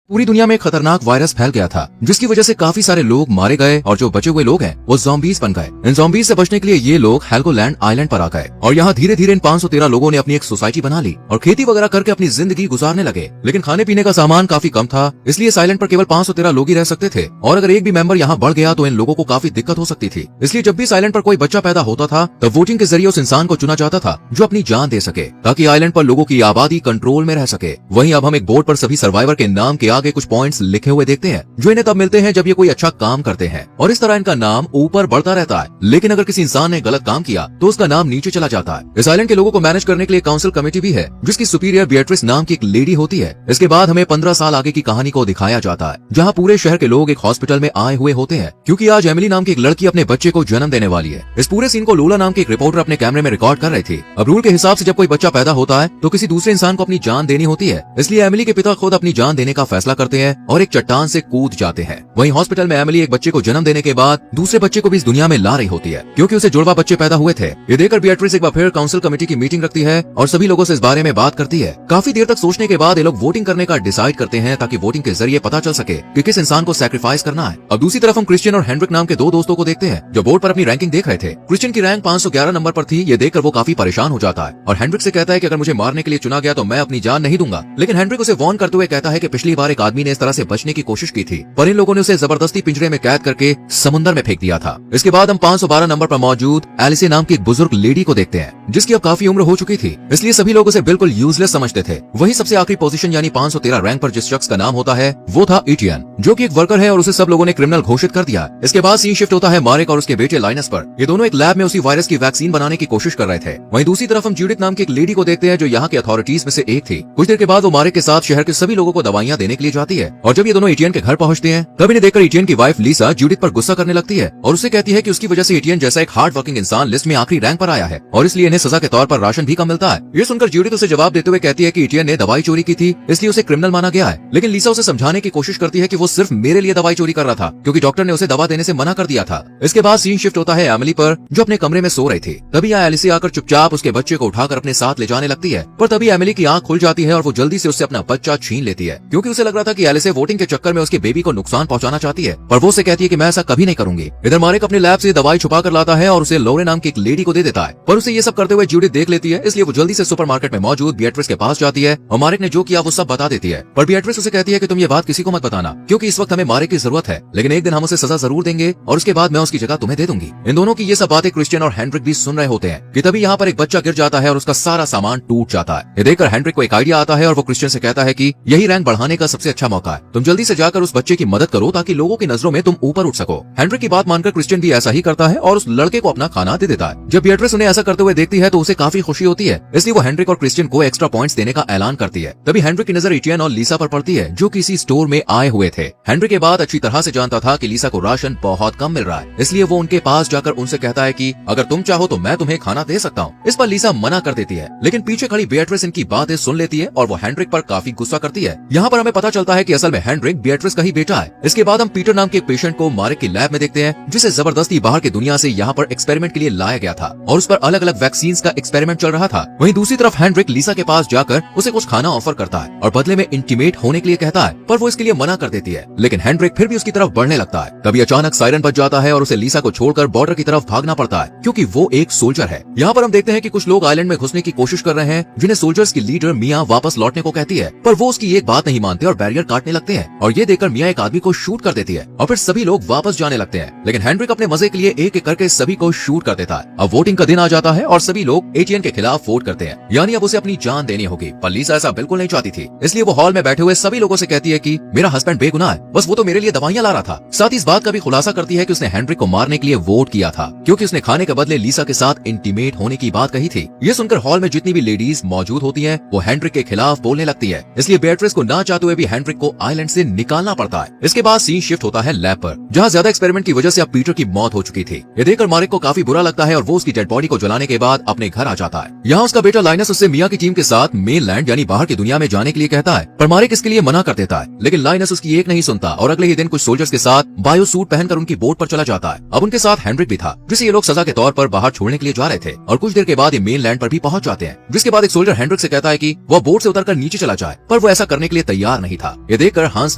पूरी दुनिया में एक खतरनाक वायरस फैल गया था जिसकी वजह से काफी सारे लोग मारे गए और जो बचे हुए लोग हैं वो ज़ॉम्बीज़ बन गए। इन ज़ॉम्बीज़ से बचने के लिए ये लोग हेल्गोलैंड आइलैंड पर आ गए और यहाँ धीरे धीरे इन 513 लोगों ने अपनी एक सोसाइटी बना ली और खेती वगैरह करके अपनी जिंदगी गुजारने लगे। लेकिन खाने पीने का सामान काफी कम था, इसलिए इस आइलैंड पर केवल 513 लोग ही रह सकते थे और अगर एक भी मेंबर यहाँ बढ़ गया तो इन लोगों को काफी दिक्कत हो सकती थी। इसलिए जब भी इस आइलैंड पर कोई बच्चा पैदा होता था तब वोटिंग के जरिए उस इंसान को चुना जाता था जो अपनी जान दे सके ताकि आइलैंड पर लोगों की आबादी कंट्रोल में रह सके। वहीं अब हम एक बोर्ड पर सभी सर्वाइवर के नाम के आगे कुछ पॉइंट्स लिखे हुए देखते हैं जो इन्हें तब मिलते हैं जब ये कोई अच्छा काम करते हैं और इस तरह इनका नाम ऊपर बढ़ता रहता है। लेकिन अगर किसी इंसान ने गलत काम किया तो उसका नाम नीचे चला जाता है। इस आइलैंड के लोगों को मैनेज करने के लिए काउंसिल कमेटी भी है जिसकी सुपीरियर बिएट्रिस नाम की एक लेडी होती है। इसके बाद हमें 15 साल आगे की कहानी को दिखाया जाता है जहाँ पूरे शहर के लोग एक हॉस्पिटल में आए हुए होते हैं क्योंकि आज एमिली नाम की एक लड़की अपने बच्चे को जन्म देने वाली है। इस पूरे सीन को लोला नाम की एक रिपोर्टर अपने कैमरे में रिकॉर्ड कर रही थी। अब रूल के हिसाब से जब कोई बच्चा पैदा होता है तो किसी दूसरे इंसान को अपनी जान देनी होती है, इसलिए एमिली के पिता खुद अपनी जान देने का फैसला करते हैं और एक चट्टान से कूद जाते हैं। वहीं हॉस्पिटल में एमिली एक बच्चे को जन्म देने के बाद दूसरे बच्चे को भी इस दुनिया में ला रही होती है क्योंकि उसे जुड़वा बच्चे पैदा हुए थे। ये देखकर बिएट्रिस एक बार फिर काउंसिल कमेटी की मीटिंग रखती है और सभी लोगों से इस बारे में बात करती है। काफी देर तक सोचने के बाद ये लोग वोटिंग करने का डिसाइड करते हैं ताकि वोटिंग के जरिए पता चल सके कि किस इंसान को सैक्रिफाइस करना है। अब दूसरी तरफ हम क्रिश्चियन और हेनरिक नाम के दो दोस्तों को देखते हैं जो बोर्ड पर अपनी रैंकिंग देख रहे थे। क्रिश्चियन की रैंक 511 नंबर पर थी। ये देखकर वो काफी परेशान हो जाता है और हेनरिक से कहता है कि अगर मुझे मारने के लिए चुना गया तो मैं अपनी जान नहीं दूंगा। लेकिन हेनरिक उसे वार्न करते हुए कहता है कि पिछली बार एक आदमी ने इस तरह से बचने की कोशिश की थी पर इन लोगों ने उसे जबरदस्ती पिंजरे में कैद करके समुद्र में फेंक दिया था। इसके बाद हम 512 नंबर पर मौजूद एलिसे नाम की एक बुजुर्ग लेडी को देखते हैं जिसकी अब काफी उम्र हो चुकी थी, इसलिए सभी लोग उसे बिल्कुल यूजलेस समझते थे। वही सबसे आखिरी पोजीशन यानी 513 रैंक पर जिस शख्स का नाम होता है वो था इटियन जो कि एक वर्कर है और उसे सब लोगों ने क्रिमिनल घोषित कर दिया। इसके बाद सीन शिफ्ट होता है मारिक और उसके बेटे लाइनस पर। ये दोनों एक लैब में उसी वायरस की वैक्सीन बनाने की कोशिश कर रहे थे। वहीं दूसरी तरफ हम जूडिथ नाम की एक लेडी को देखते हैं जो यहाँ के अथॉरिटीज में से एक थी। कुछ देर के बाद वो मारिक के साथ शहर के सभी लोगों को दवाइयां देने के लिए जाती है और जब ये दोनों इटियन के घर पहुंचते हैं तब इन्हें देखकर इटियन की वाइफ लीसा जूडिथ पर गुस्सा करने लगती है और उसे कहती है कि उसकी वजह से इटियन जैसा एक हार्ड वर्किंग इंसान लिस्ट में आखिरी रैंक पर आया है और इसलिए इन्हें सजा के तौर पर राशन भी कम मिलता है। ये सुनकर जूडिथ उसे जवाब देते हुए कहती है कि इटियन ने दवाई चोरी की थी इसलिए उसे क्रिमिनल माना गया है। लेकिन लीसा उसे समझाने की कोशिश करती है कि वो सिर्फ मेरे लिए दवाई चोरी कर रहा था क्योंकि डॉक्टर ने उसे दवा देने से मना कर दिया था। इसके बाद सीन शिफ्ट होता है एमिली पर जो अपने कमरे में सो रही थी। तभी यहाँ एलिसे आकर चुपचाप उसके बच्चे को उठाकर अपने साथ ले जाने लगती है पर तभी एमिली की आंख खुल जाती है और वो जल्दी से उससे अपना बच्चा छीन लेती है क्योंकि उसे लग रहा था कि एलिसे वोटिंग के चक्कर में उसके बेबी को नुकसान पहुंचाना चाहती है पर वो उसे कहती है कि मैं ऐसा कभी नहीं करूंगी। इधर मारिक अपने लैब से दवाई छुपा कर लाता है और उसे लोरे नाम की एक लेडी को दे देता है पर उसे ये सब करते हुए जूडिथ देख लेती है, इसलिए वो जल्दी से सुपरमार्केट में मौजूद बिएट्रिस के पास जाती है और मारिक ने जो किया वो सब बता देती है। पर बिएट्रिस उसे कहती है कि तुम ये बात किसी को मत बताना क्योंकि इस वक्त हमें मारिक की जरूरत है, लेकिन एक दिन हम उसे सजा जरूर देंगे और उसके बाद मैं उसकी जगह तुम्हें दे दूंगी। इन दोनों की ये सब बातें क्रिश्चियन और हेनरिक भी सुन रहे होते हैं कि तभी यहाँ पर एक बच्चा गिर जाता है और उसका सारा सामान टूट जाता है। ये देखकर हेनरिक को एक आइडिया आता है और वो क्रिश्चियन से कहता है कि यही रैंक बढ़ाने का सबसे अच्छा मौका है, तुम जल्दी से जाकर उस बच्चे की मदद करो ताकि लोगों की नजरों में तुम ऊपर उठ सको। हेनरिक की बात मानकर क्रिश्चियन भी ऐसा ही करता है और उस लड़के को अपना खाना दे देता है। जब बिएट्रिस उन्हें ऐसा करते हुए देखती है तो उसे काफी खुशी होती है, इसलिए वो हेनरिक और क्रिश्चियन को एक्स्ट्रा पॉइंट्स देने का ऐलान करती है। तभी हेनरिक की नजर इटियन और लीसा पर पड़ती है जो किसी स्टोर में आए हुए थे। हेनरिक के बाद अच्छी तरह से जानता था कि लीसा को राशन बहुत कम मिल रहा है, इसलिए वो उनके पास जाकर उनसे कहता है कि अगर तुम चाहो तो मैं तुम्हें खाना दे सकता हूँ। इस पर लीसा मना कर देती है, लेकिन पीछे खड़ी बिएट्रिस इनकी बातें सुन लेती है और वो हेनरिक पर काफी गुस्सा करती है। यहाँ पर हमें पता चलता है कि असल में हेनरिक बिएट्रिस का ही बेटा है। इसके बाद हम पीटर नाम के एक पेशेंट को मारिक की लैब में देखते हैं जिसे जबरदस्ती बाहर की दुनिया से यहाँ पर एक्सपेरिमेंट के लिए लाया गया था और उस पर अलग अलग वैक्सीन का एक्सपेरिमेंट चल रहा था। वहीं दूसरी तरफ हेनरिक लीसा के पास जाकर उसे कुछ खाना ऑफर करता है और बदले में इंटीमेट होने के लिए कहता है पर वो इसके लिए मना कर देती है, लेकिन हेनरिक फिर भी उसकी तरफ बढ़ने लगता है। तभी अचानक सायरन बज जाता है और उसे लीसा को छोड़कर बॉर्डर की तरफ भागना पड़ता है क्योंकि वो एक सोल्जर है। यहाँ पर हम देखते हैं कि कुछ लोग आइलैंड में घुसने की कोशिश कर रहे हैं जिन्हें सोल्जर्स की लीडर मिया वापस लौटने को कहती है पर वो उसकी एक बात नहीं मानते और बैरियर काटने लगते हैं और ये देखकर मिया एक आदमी को शूट कर देती है और फिर सभी लोग वापस जाने लगते हैं। लेकिन हेनरिक अपने मजे के लिए एक एक करके सभी को शूट कर देता है। अब वोटिंग का दिन आ जाता है और सभी लोग एटियन के खिलाफ वोट करते हैं, यानी अब उसे अपनी जान देनी होगी। पर लीसा ऐसा बिल्कुल नहीं चाहती थी, इसलिए वो हॉल में बैठे हुए सभी लोगों से कहती है कि मेरा हस्बैंड बेगुनाह है, बस वो तो मेरे लिए दवाइयां ला रहा था। साथ ही इस बात का भी खुलासा करती है कि उसने हेनरिक को मारने के लिए वोट किया था क्योंकि उसने खाने के बदले लीसा के साथ इंटीमेट होने की बात कही थी। ये सुनकर हॉल में जितनी भी लेडीज मौजूद होती हैं, वो हेनरिक के खिलाफ बोलने लगती है, इसलिए बिएट्रिस को ना चाहते हुए भी हेनरिक को आइलैंड से निकालना पड़ता है। इसके बाद सीन शिफ्ट होता है लैब पर जहाँ ज्यादा एक्सपेरिमेंट की वजह से अब पीटर की मौत हो चुकी थी। ये देखकर मारिक को काफी बुरा लगता है और वो उसकी डेड बॉडी को जलाने के बाद अपने घर आ जाता है। यहाँ उसका बेटा लाइनस उससे मिया की टीम के साथ मेनलैंड यानी बाहर की दुनिया में जाने के लिए कहता है पर मारिक इसके लिए मना कर देता है, लेकिन लाइनस उसकी एक नहीं सुनता और अगले ही दिन कुछ सोल्जर्स के साथ बायो सूट पहनकर उनकी बोट पर चला जाता है। अब उनके साथ हेनरिक भी था जिसे ये लोग सजा के तौर पर बाहर छोड़ने के लिए जा रहे थे और कुछ देर के बाद ये मेनलैंड पर भी पहुंच जाते हैं, जिसके बाद एक सोल्जर हेनरिक से कहता है कि वह बोट से उतरकर नीचे चला जाए पर वो ऐसा करने के लिए तैयार नहीं नहीं था। ये देखकर हांस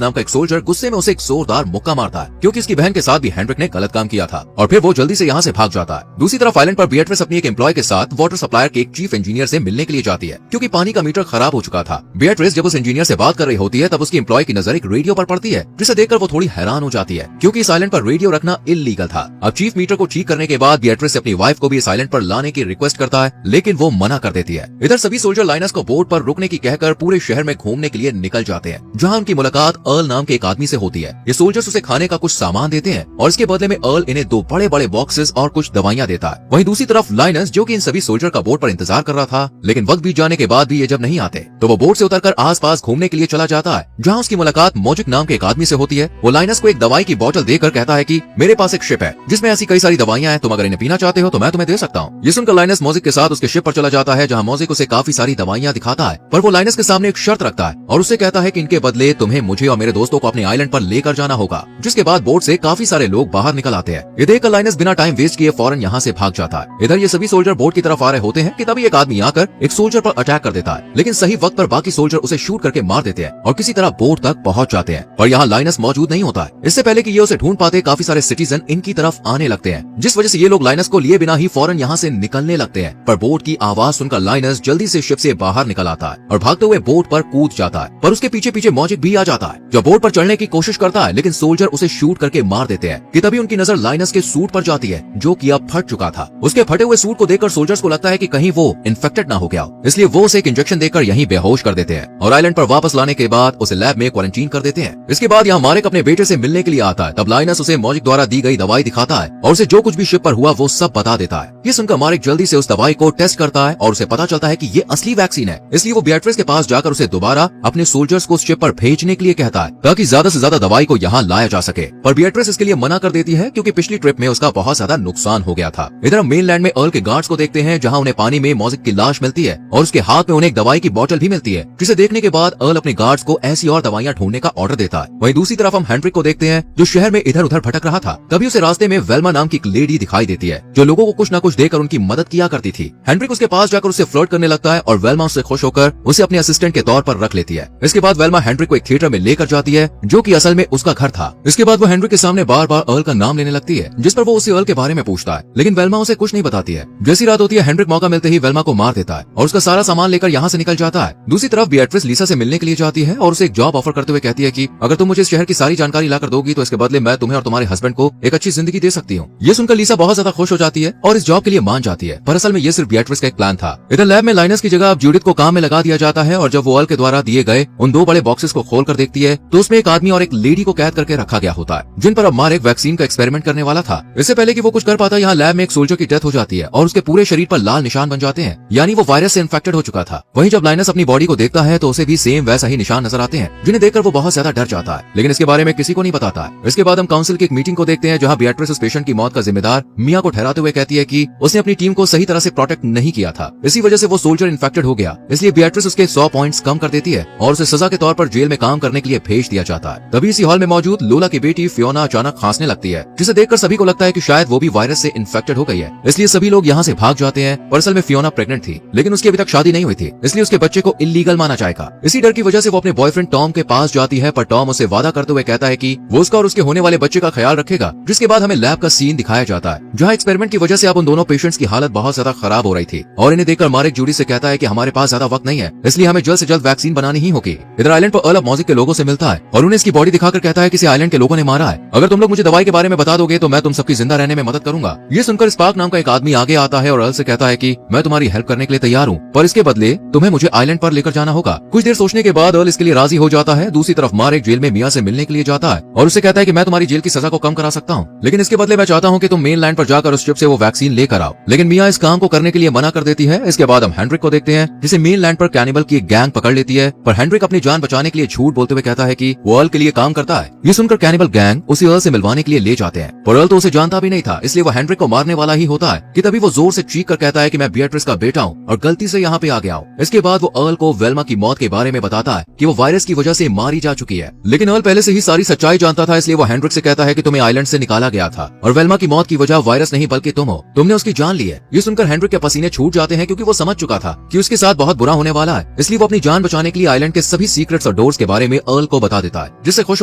नाम का एक सोल्जर गुस्से में उसे एक जोरदार मुक्का मारता है, क्योंकि इसकी बहन के साथ भी हेनरिक ने गलत काम किया था, और फिर वो जल्दी से यहाँ से भाग जाता है। दूसरी तरफ आइलैंड पर बीएट्रिस अपनी एक एम्प्लॉय के साथ वाटर सप्लायर के एक चीफ इंजीनियर से मिलने के लिए जाती है, क्योंकि पानी का मीटर खराब हो चुका था। बीएट्रिस जब उस इंजीनियर से बात कर रही होती है तब उसकी एम्प्लॉय की नजर एक रेडियो पर पड़ती है, जिसे देखकर वो थोड़ी हैरान हो जाती है, क्योंकि इस आइलैंड पर रेडियो रखना इल्लीगल था। अब चीफ मीटर को ठीक करने के बाद बीएट्रिस अपनी वाइफ को भी इस आइलैंड पर लाने की रिक्वेस्ट करता है, लेकिन वो मना कर देती है। इधर सभी सोल्जर लाइनस को बोट पर रुकने की कहकर पूरे शहर में घूमने के लिए निकल जाते हैं, जहाँ उनकी मुलाकात अर्ल नाम के एक आदमी से होती है। ये सोल्जर्स उसे खाने का कुछ सामान देते हैं और इसके बदले में अर्ल इन्हें 2 बड़े-बड़े बॉक्सेस और कुछ दवाइयाँ देता है। वहीं दूसरी तरफ लाइनस, जो कि इन सभी सोल्जर का बोट पर इंतजार कर रहा था, लेकिन वक्त बीत जाने के बाद भी ये जब नहीं आते तो वो बोट से उतरकर आसपास घूमने के लिए चला जाता है, जहाँ उसकी मुलाकात मोजिक नाम के एक आदमी से होती है। वो लाइनस को एक दवाई की बोतल देकर कहता है कि मेरे पास एक शिप है जिसमें ऐसी कई सारी दवाइयाँ हैं, तुम अगर इन्हें पीना चाहते हो तो मैं तुम्हें दे सकता हूँ। ये सुनकर लाइनस मोजिक के साथ उसके शिप पर चला जाता है, जहाँ मोजिक उसे काफी सारी दवाइयाँ दिखाता है, पर वो लाइनस के सामने एक शर्त रखता है और उससे कहता है कि इनके बदले तुम्हें मुझे और मेरे दोस्तों को अपने आइलैंड पर लेकर जाना होगा। जिसके बाद बोट से काफी सारे लोग बाहर निकल आते हैं। ये देखकर लाइनस बिना टाइम वेस्ट किए फौरन यहाँ से भाग जाता है। इधर ये सभी सोल्जर बोट की तरफ आ रहे होते हैं कि तभी एक आदमी आकर एक सोल्जर पर अटैक कर देता है, लेकिन सही वक्त पर बाकी सोल्जर उसे शूट करके मार देते हैं और किसी तरह बोट तक पहुंच जाते हैं। पर यहाँ लाइनस मौजूद नहीं होता है। इससे पहले कि ये उसे ढूंढ पाते काफी सारे सिटीजन इनकी तरफ आने लगते हैं, जिस वजह से ये लोग लाइनस को लिए बिना ही फौरन यहाँ से निकलने लगते हैं। पर बोट की आवाज सुनकर लाइनस जल्दी से शिप से बाहर निकल आता है और भागते हुए बोट पर कूद जाता है, पर उसके पीछे पीछे मोजिक भी आ जाता है, जो बोट पर चढ़ने की कोशिश करता है, लेकिन सोल्जर उसे शूट करके मार देते हैं। कि तभी उनकी नजर लाइनस के सूट पर जाती है, जो कि अब फट चुका था। उसके फटे हुए सूट को देखकर सोल्जर्स को लगता है कि कहीं वो इन्फेक्टेड ना हो गया, इसलिए वो उसे एक इंजेक्शन देकर यहीं बेहोश कर देते हैं और आइलैंड पर वापस लाने के बाद उसे लैब में क्वारंटीन कर देते हैं। इसके बाद यहाँ मारेक अपने बेटे से मिलने के लिए आता है। तब लाइनस उसे मोजिक द्वारा दी गई दवाई दिखाता है और उसे जो कुछ भी शिप पर हुआ वो सब बता देता है। ये सुनकर मारेक जल्दी से उस दवाई को टेस्ट करता है और उसे पता चलता है कि ये असली वैक्सीन है, इसलिए वो बीएट्रिस के पास जाकर उसे दोबारा अपने सोल्जर्स को शिप पर भेजने के लिए कहता है, ताकि ज्यादा से ज्यादा दवाई को यहाँ लाया जा सके। पर बीएट्रिस इसके लिए मना कर देती है, क्योंकि पिछली ट्रिप में उसका बहुत ज्यादा नुकसान हो गया था। इधर हम मेनलैंड में अर्ल के गार्ड्स को देखते हैं, जहाँ उन्हें पानी में मोजिक की लाश मिलती है और उसके हाथ में उन्हें एक दवाई की बोतल भी मिलती है, जिसे देखने के बाद अर्ल अपने गार्ड्स को ऐसी और दवाइयाँ ढूंढने का ऑर्डर देता है। वहीं दूसरी तरफ हम हेनरिक को देखते हैं, जो शहर में इधर उधर भटक रहा था। तभी उसे रास्ते में वेल्मा नाम की एक लेडी दिखाई देती है, जो लोगों को कुछ न कुछ देकर उनकी मदद किया करती थी। हेनरिक उसके पास जाकर उससे फ्लर्ट करने लगता है और वेल्मा उससे खुश होकर उसे अपने असिस्टेंट के तौर पर रख लेती है। इसके बाद वेल्मा हेनरिक को एक थिएटर में लेकर जाती है, जो कि असल में उसका घर था। इसके बाद वो हेनरिक के सामने बार बार अर्ल का नाम लेने लगती है, जिस पर वो उसे अर्ल के बारे में पूछता है, लेकिन वेल्मा उसे कुछ नहीं बताती है। जैसी रात होती है, हेनरिक मौका मिलते ही वेल्मा को मार देता है और उसका सारा सामान लेकर यहाँ से निकल जाता है। दूसरी तरफ बीएट्रिस लीसा से मिलने के लिए जाती है और उसे एक जॉब ऑफर करते हुए कहती है कि अगर तुम मुझे इस शहर की सारी जानकारी लाकर दोगी तो इसके बदले मैं तुम्हें और तुम्हारे हस्बैंड को एक अच्छी जिंदगी दे सकती हूँ। ये सुनकर लीसा बहुत ज्यादा खुश हो जाती है और इस जॉब के लिए मान जाती है, पर असल में ये सिर्फ बीएट्रिस का एक प्लान था। इधर लैब में लाइनस की जगह अब जूडिथ को काम में लगा दिया जाता है और जब वो अर्ल के द्वारा दिए गए उन 2 बड़े बॉक्सेस को खोल कर देखती है तो उसमें एक आदमी और एक लेडी को कैद करके रखा गया होता है, जिन पर अब मारेक वैक्सीन का एक्सपेरिमेंट करने वाला था। इससे पहले कि वो कुछ कर पाता, यहाँ लैब में एक सोल्जर की डेथ हो जाती है और उसके पूरे शरीर पर लाल निशान बन जाते हैं, यानी वो वायरस से इन्फेक्टेड हो चुका था। वहीं जब लाइनस अपनी बॉडी को देखता है तो उसे भी सेम वैसा ही निशान नजर आते हैं, जिन्हें देखकर वो बहुत ज्यादा डर जाता है, लेकिन इसके बारे में किसी को नहीं बताता है। इसके बाद हम काउंसिल की एक मीटिंग को देखते हैं, जहाँ बीएट्रिस उस पेशेंट की मौत का जिम्मेदार मिया को ठहराते हुए कहती है कि उसने अपनी टीम को सही तरह से प्रोटेक्ट नहीं किया था, इसी वजह से वो सोल्जर इन्फेक्टेड हो गया। इसलिए बीएट्रिस उसके 100 पॉइंट्स कम कर देती है और उसे सजा के तौर पर जेल में काम करने के लिए भेज दिया जाता है। तभी इसी हॉल में मौजूद लोला की बेटी फियोना अचानक खांसने लगती है, जिसे देखकर सभी को लगता है कि शायद वो भी वायरस से इन्फेक्टेड हो गई है। इसलिए सभी लोग यहाँ से भाग जाते हैं। पर असल में फियोना प्रेग्नेंट थी, लेकिन उसकी अभी तक शादी नहीं हुई थी, इसलिए उसके बच्चे को इलीगल माना जाएगा। इसी डर की वजह से वो अपने बॉयफ्रेंड टॉम के पास जाती है, पर टॉम उसे वादा करते हुए कहता है कि वो उसका और उसके होने वाले बच्चे का ख्याल रखेगा। जिसके बाद हमें लैब का सीन दिखाया जाता है, जहाँ एक्सपेरिमेंट की वजह से अब उन दोनों पेशेंट्स की हालत बहुत ज्यादा खराब हो रही थी और इन्हें देखकर मारेक जूडी से कहता है कि हमारे पास ज्यादा वक्त नहीं है, इसलिए हमें जल्द से जल्द वैक्सीन बनानी ही होगी। इधर आइलैंड पर अर्ल मोजिक के लोगों से मिलता है और उन्हें इसकी बॉडी दिखाकर कहता है कि इसे आइलैंड के लोगों ने मारा है। अगर तुम लोग मुझे दवाई के बारे में बता दोगे तो मैं तुम सबकी जिंदा रहने में मदद करूंगा। ये सुनकर स्पार्क नाम का एक आदमी आगे आता है और अर्ल से कहता है कि मैं तुम्हारी हेल्प करने के लिए तैयार हूँ, पर इसके बदले तुम्हें मुझे आइलैंड पर लेकर जाना होगा। कुछ देर सोचने के बाद अर्ल इसके लिए राजी हो जाता है। दूसरी तरफ मारेक जेल में मिया से मिलने के लिए जाता है और उसे कहता है कि मैं तुम्हारी जेल की सजा को कम करा सकता हूँ, लेकिन इसके बदले मैं चाहता हूँ कि तुम मेन लैंड पर जाकर उस शिप से वो वैक्सीन लेकर आओ। लेकिन मिया इस काम को करने के लिए मना कर देती है। इसके बाद हम हेनरिक को देखते हैं, जिसे मेन लैंड पर कैनिबल की एक गैंग पकड़ लेती है, पर हेनरिक अपनी जान बचाने के लिए झूठ बोलते हुए कहता है कि वो अर्ल के लिए काम करता है। ये सुनकर कैनिबल गैंग उसे अर्ल से मिलवाने के लिए ले जाते हैं, पर अर्ल तो उसे जानता भी नहीं था, इसलिए वो हेनरिक को मारने वाला ही होता है कि तभी वो जोर से चीख कर कहता है कि मैं बीएट्रिस का बेटा हूँ और गलती से यहाँ पे आ गया हूँ। इसके बाद वो अर्ल को वेल्मा की मौत के बारे में बताता है कि वो वायरस की वजह से मारी जा चुकी है, लेकिन अर्ल पहले से ही सारी सच्चाई जानता था, इसलिए वो हेनरिक से कहता है कि तुम्हें आइलैंड से निकाला गया था और वेल्मा की मौत की वजह वायरस नहीं बल्कि तुम हो। तुमने उसकी जान ली है। ये सुनकर हेनरिक के पसीने छूट जाते हैं क्योंकि वो समझ चुका था कि उसके साथ बहुत बुरा होने वाला है। इसलिए वो अपनी जान बचाने के लिए आइलैंड के सभी सीक्रेट्स और डोर्स के बारे में अर्ल को बता देता है, जिससे खुश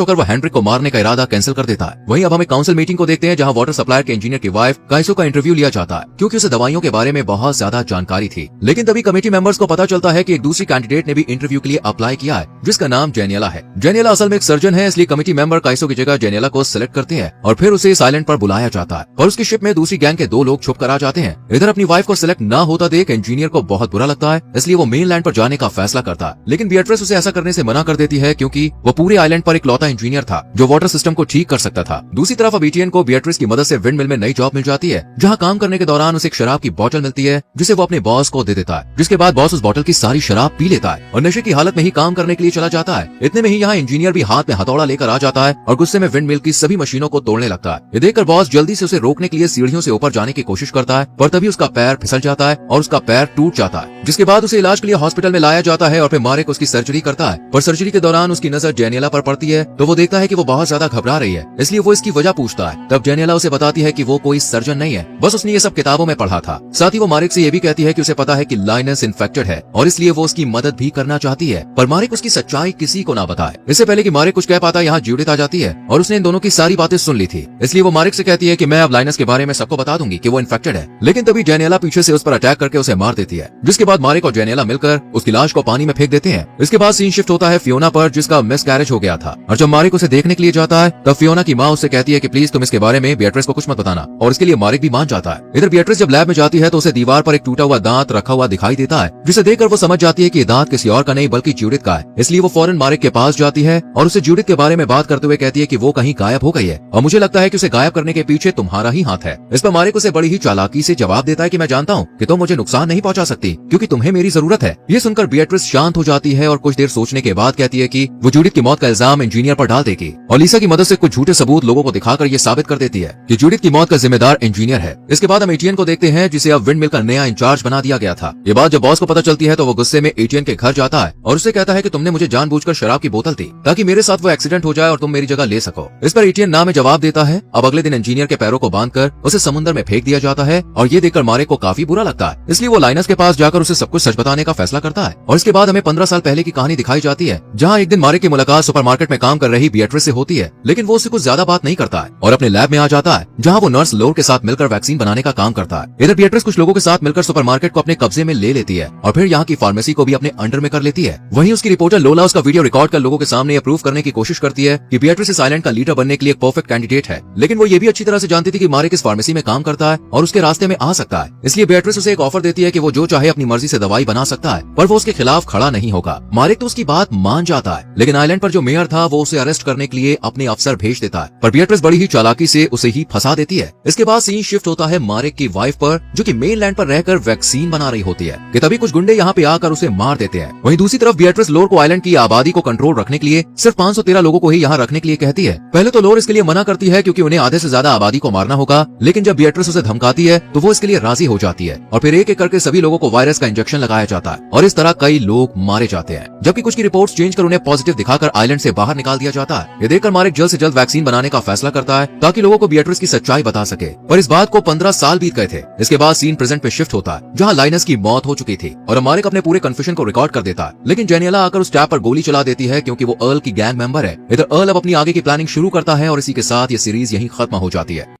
होकर वो हेनरिक को मारने का इरादा कैंसिल कर देता है। वहीं अब हमें काउंसिल मीटिंग को देखते हैं, जहां वाटर सप्लायर के इंजीनियर की वाइफ काइसो का इंटरव्यू लिया जाता है क्योंकि उसे दवाइयों के बारे में बहुत ज्यादा जानकारी थी। लेकिन तभी कमेटी मेंबर्स को पता चलता है कि एक दूसरी कैंडिडेट ने भी इंटरव्यू के लिए अप्लाई किया है, जिसका नाम जेनियला है। जेनियला असल में एक सर्जन है, इसलिए कमेटी मेंबर काइसो की जगह जेनियला को सिलेक्ट करते हैं और फिर उसे इस आइलैंड पर बुलाया जाता है। पर उसकी शिप में दूसरी गैंग के 2 लोग छुप कर आ जाते हैं। इधर अपनी वाइफ को सिलेक्ट ना होता देख इंजीनियर को बहुत बुरा लगता है, इसलिए वो मेन लैंड पर जाने का फैसला करता है। लेकिन बियट्रिस उसे ऐसा करने से मना कर देती है क्योंकि वो पूरे आइलैंड पर इकलौता इंजीनियर था जो वाटर सिस्टम को ठीक कर सकता था। दूसरी तरफ अब एटियन को बियट्रिस की मदद से विंड मिल में नई जॉब मिल जाती है, जहाँ काम करने के दौरान उसे एक शराब की बोतल मिलती है जिसे वो अपने बॉस को दे देता है, जिसके बाद बॉस उस बोतल की सारी शराब पी लेता है और नशे की हालत में ही काम करने के लिए चला जाता है। इतने में ही यहाँ इंजीनियर भी हाथ में हथौड़ा लेकर आ जाता है और गुस्से में विंड मिल की सभी मशीनों को तोड़ने लगता है। ये देखकर बॉस जल्दी से उसे रोकने के लिए सीढ़ियों से ऊपर जाने की कोशिश करता है, पर तभी उसका पैर फिसल जाता है और उसका पैर टूट जाता है, जिसके बाद उसे इलाज के लिए हॉस्पिटल में लाया जाता है और फिर मारेक उसकी सर्जरी करता है। पर सर्जरी के दौरान उसकी नजर जेनियला पर पड़ती है तो वो देखता है कि वो बहुत ज्यादा घबरा रही है, इसलिए वो इसकी वजह पूछता है। तब जेनियला उसे बताती है कि वो कोई सर्जन नहीं है, बस उसने ये सब किताबों में पढ़ा था। साथ ही वो मारेक से ये भी कहती है कि उसे पता है कि लाइनस इन्फेक्टेड है और इसलिए वो उसकी मदद भी करना चाहती है, पर मारेक उसकी सच्चाई किसी को ना बताए। इससे पहले कि मारेक कुछ कह पाता, यहाँ जूडिथ आ जाती है और उसने इन दोनों की सारी बातें सुन ली थी, इसलिए वो मारेक से कहती है कि मैं अब लाइनस के बारे में सबको बता दूंगी कि वो इन्फेक्टेड है। लेकिन तभी जेनियला पीछे से उस पर अटैक करके उसे मार देती है, जिसके बाद मारेक और जेनियला मिलकर उसकी लाश को पानी में फेंक देते हैं। इसके बाद सीन शिफ्ट होता है फियोना पर, जिसका मिसकैरेज हो गया था, और जब मारेक उसे देखने के लिए जाता है तब फियोना की माँ उससे कहती है कि प्लीज तुम इसके बारे में बियट्रिस को कुछ मत बताना, और इसके लिए मारेक भी मान जाता है। इधर बियट्रिस जब लैब में जाती है तो उसे दीवार पर एक टूटा हुआ दांत रखा हुआ दिखाई देता है, जिसे देखकर वो समझ जाती है कि दांत किसी और का नहीं बल्कि जूडिथ का है। इसलिए वो फौरन मारेक के पास जाती है और उसे जूडिथ के बारे में बात करते हुए कहती है कि वो कहीं गायब हो गई है और मुझे लगता है कि उसे गायब करने के पीछे तुम्हारा ही हाथ है। इस पर मारेक उसे बड़ी ही चालाकी से जवाब देता है कि मैं जानता हूँ कि तुम मुझे नुकसान नहीं पहुंचा सकती क्योंकि तुम्हें मेरी जरूरत है। ये सुनकर बियट्रिस शांत हो जाती है और कुछ देर सोचने के बाद कहती है कि वो जूडिथ की मौत का इल्जाम इंजीनियर पर डाल देगी और लीसा की मदद से कुछ झूठे सबूत लोगों को दिखाकर ये साबित कर देती है कि जूडिथ की मौत का जिम्मेदार इंजीनियर है। इसके बाद हम एटियन को देखते हैं, जिसे अब विंड मिल का नया इंचार्ज बना दिया गया था। ये बात जब बॉस को पता चलती है तो वो गुस्से में एटियन के घर जाता है और उससे कहता है कि तुमने मुझे जानबूझकर शराब की बोतल दी ताकि मेरे साथ वो एक्सीडेंट हो जाए और तुम मेरी जगह ले सको। इस पर एटियन ना में जवाब देता है। अब अगले दिन इंजीनियर के पैरों को बांधकर उसे समुद्र में फेंक दिया जाता है और ये देखकर मारेक को काफी बुरा लगता है, इसलिए वो लाइनस के पास जाकर उसे सब कुछ सच बताने का फैसला करता है। और इसके बाद हमें 15 साल पहले की कहानी दिखाई जाती है, जहाँ एक दिन मारेक की मुलाकात सुपरमार्केट में काम कर रही बियट्रिस से होती है, लेकिन वो उससे कुछ ज्यादा बात नहीं करता है और अपने लैब में आ जाता है, जहाँ वो नर्स लोर के साथ मिलकर वैक्सीन बनाने का काम करता है। इधर बियट्रिस कुछ लोगों के साथ मिलकर सुपरमार्केट को अपने कब्जे में ले लेती है और फिर यहाँ की फार्मेसी को भी अपने अंडर में कर लेती है। वहीं उसकी रिपोर्टर लोला उसका वीडियो रिकॉर्ड कर लोगों के सामने प्रूव करने की कोशिश करती है कि बियट्रिस इस आइलैंड का लीडर बनने के लिए एक परफेक्ट कैंडिडेट है। लेकिन वो ये भी अच्छी तरह से जानती थी कि मारेक इस फार्मेसी में काम करता है और उसके रास्ते में आ सकता है, इसलिए बियट्रिस उसे एक ऑफर देती है कि वो जो चाहे अपनी मर्जी से दवाई बना सकता है, पर वो उसके खिलाफ खड़ा नहीं होगा। मारेक तो उसकी बात मान जाता है, लेकिन आइलैंड पर जो मेयर था वो उसे अरेस्ट करने के लिए अपने अफसर भेज देता है, पर बियट्रिस बड़ी ही चालाकी से उसे ही फंसा देती है। इसके बाद सीन शिफ्ट होता है मारेक की वाइफ पर, जो कि मेन लैंड पर रहकर वैक्सीन बना रही होती है कि तभी कुछ गुंडे यहाँ पे आकर उसे मार देते हैं। वहीं दूसरी तरफ बियट्रिस लोर को आइलैंड की आबादी को कंट्रोल रखने के लिए सिर्फ 513 लोगों को ही यहाँ रखने के लिए कहती है। पहले तो लोर इसके लिए मना करती है क्योंकि उन्हें आधे से ज्यादा आबादी को मारना होगा, लेकिन जब बियट्रिस उसे धमकाती है तो वो इसके लिए राजी हो जाती है और फिर एक एक करके सभी लोगों को वायरस का इंजेक्शन लगाया जाता है और इस तरह कई लोग मारे जाते हैं, जबकि कुछ की रिपोर्ट्स चेंज कर उन्हें पॉजिटिव दिखाकर आइलैंड से बाहर निकाल दिया जाता है। ये देखकर मारेक जल्द से जल्द वैक्सीन बनाने का फैसला करता है ताकि लोगों को बियट्रिस की सच्चाई बता सके, पर इस बात को 15 साल बीत गए थे। इसके बाद सीन प्रेजेंट पे शिफ्ट होता है, जहाँ लाइनस की मौत हो चुकी थी और मारेक अपने पूरे कन्फ्यूजन को रिकॉर्ड कर देता है, लेकिन जेनियला आकर उस टैब पर गोली चला देती है क्योंकि वो अर्ल की गैंग मेंबर है। इधर अर्ल अब अपनी आगे की प्लानिंग शुरू करता है और इसी के साथ ये सीरीज यहीं खत्म हो जाती है।